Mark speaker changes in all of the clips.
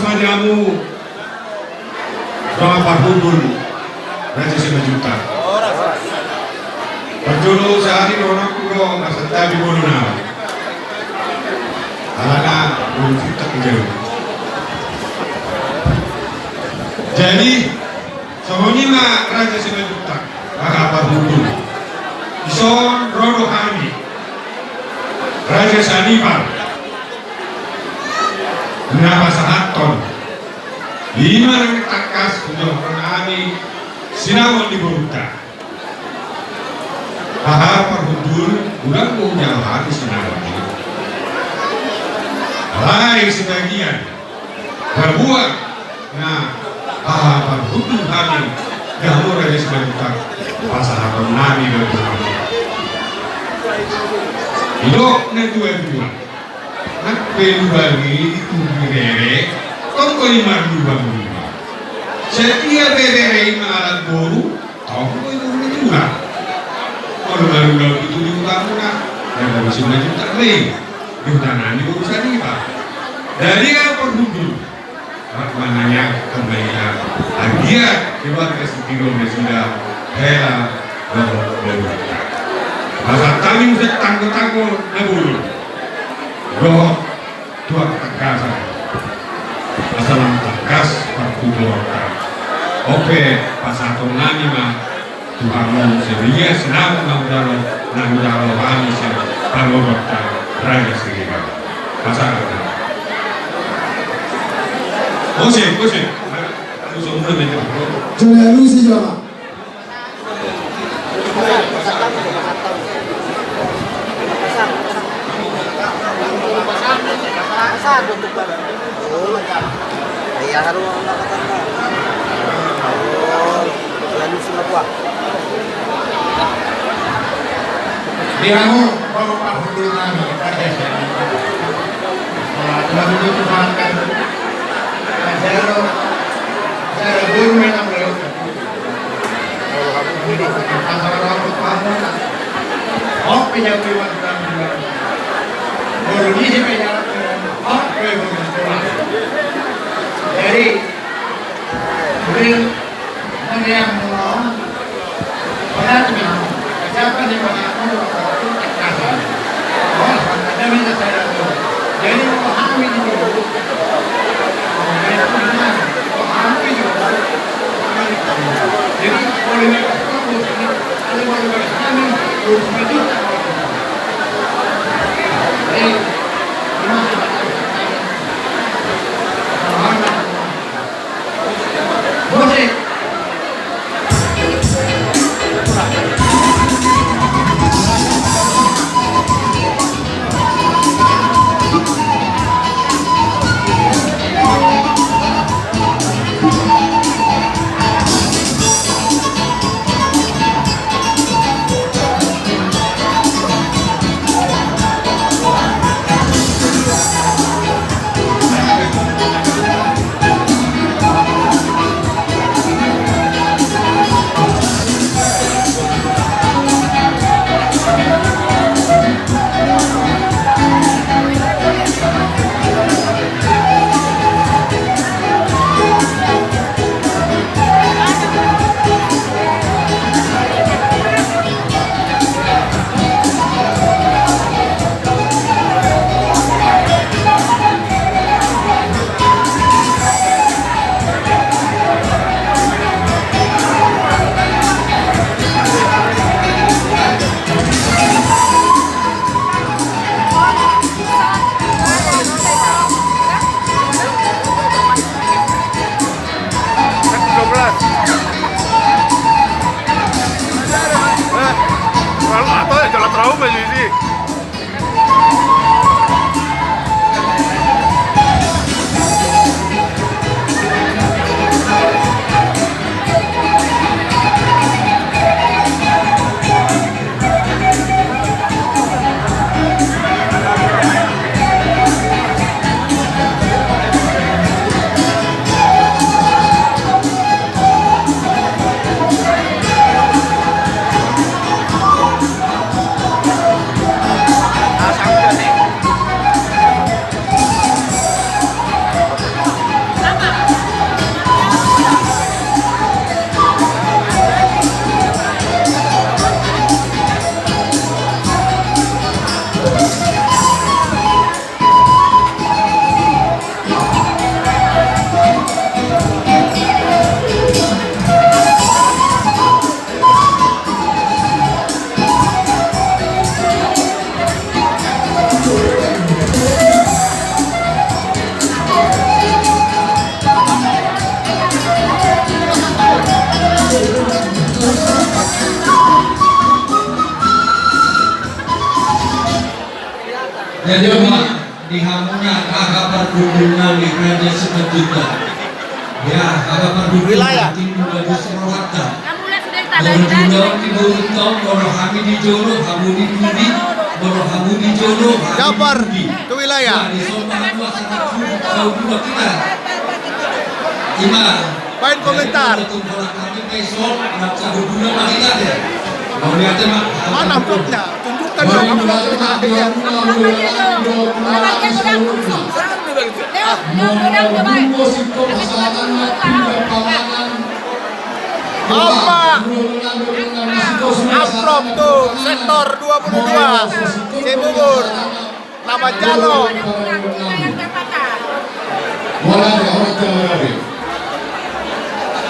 Speaker 1: majamu berapa hubun Raja Simajuta berjulu sehari orang kudo ngasanta di Boluna alana belum kita kejauh jadi semuanya Raja Simajuta berapa hubun ison Rodo Hani Raja Sanipar Nama Sahaton 5 orang takas kujau kami sinawon di Boruta bahar perhudul ulang punya hati sinawon ini lain sebagian berbuat nah bahar perhudul kami gahur Raja Simajuta Sahaton nami berbuat hidup dua nak bagi itu bebere tongko 5 setiap bebere mengalat boru tongko itu juga kalau baru itu di utara dan dari sini juga lain di utara ini urusan ini pak dari kan perhubung maknanya kembali dia keluarga setiro sudah hela baru masa tanggung tanggung nabulu roh dua tegasan masalah tegas perkuburan oke pasaton nani mah Tuhan mau seria senang nangudaro hani se pangorota raja segera masalah Ose harus umur meja
Speaker 2: jangan lusi jawab
Speaker 3: Iya harus angkatan lalu semua kuah.
Speaker 2: Diramu baru Pak Hudul nami lalu itu makan saya guru memang beliau antara rambut kamu oh penyakit wanita baru ini penyakit jadi beliau yang mau orangnya siapa yang mau kasar oh ada minta saya jadi mau hamil itu jadi boleh ada boleh hamil terus mati
Speaker 1: Kedua, di Hamuna agak pergunungan di kerajaan sekejuta. Ya, agak
Speaker 3: Wilayah.
Speaker 1: pergunungan timur dari Surawata.
Speaker 4: Kamu lihat sudah tak
Speaker 1: Baru
Speaker 4: lagi
Speaker 1: juga ibu Untung, baru kami di Jolo, kamu di Budi, baru kamu di Jolo,
Speaker 3: Jabar
Speaker 1: kami di Budi.
Speaker 3: ke wilayah.
Speaker 1: Di Sombang dua sangat jauh dua kita. Ima.
Speaker 3: Main komentar.
Speaker 1: Kami besok nak cabut dulu sama kita deh. Mau lihat mak.
Speaker 3: Mana amplopnya? Tunjukkan dong amplopnya. Apa? Amplop tuh sektor 22 Cibubur. Nama Jalo.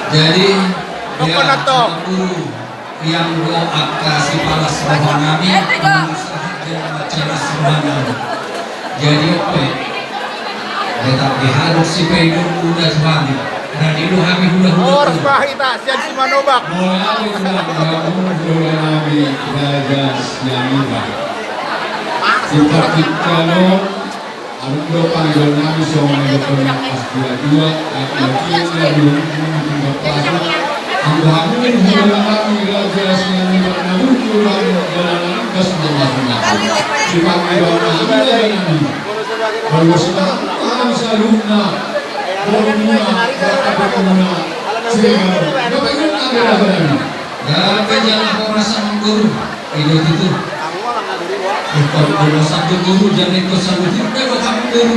Speaker 1: Jadi
Speaker 3: Kokonato.
Speaker 1: aku yang doa kasih palas rohani jelas semuanya. Jadi apa? Tetapi harus si pedo udah sebalik. Dan itu kami
Speaker 3: Ors Bahita Sian Simanobak.
Speaker 1: mulai nabi gagas yang iba. Kita kalau Arundo panggil nabi soalnya berpernah dia dua akhirnya belum berpasa. Ambahamin hubungan kami gagas yang iba namun kurang dalam gas berwarna. Dipanggil nabi dan nabi. Kalau sekarang kami saluna Boruna, kata Boruna, sehingga dapat nabi nabi. Dan kejalan orang sama guru itu. Kalau satu guru jangan ikut satu guru, kalau kamu guru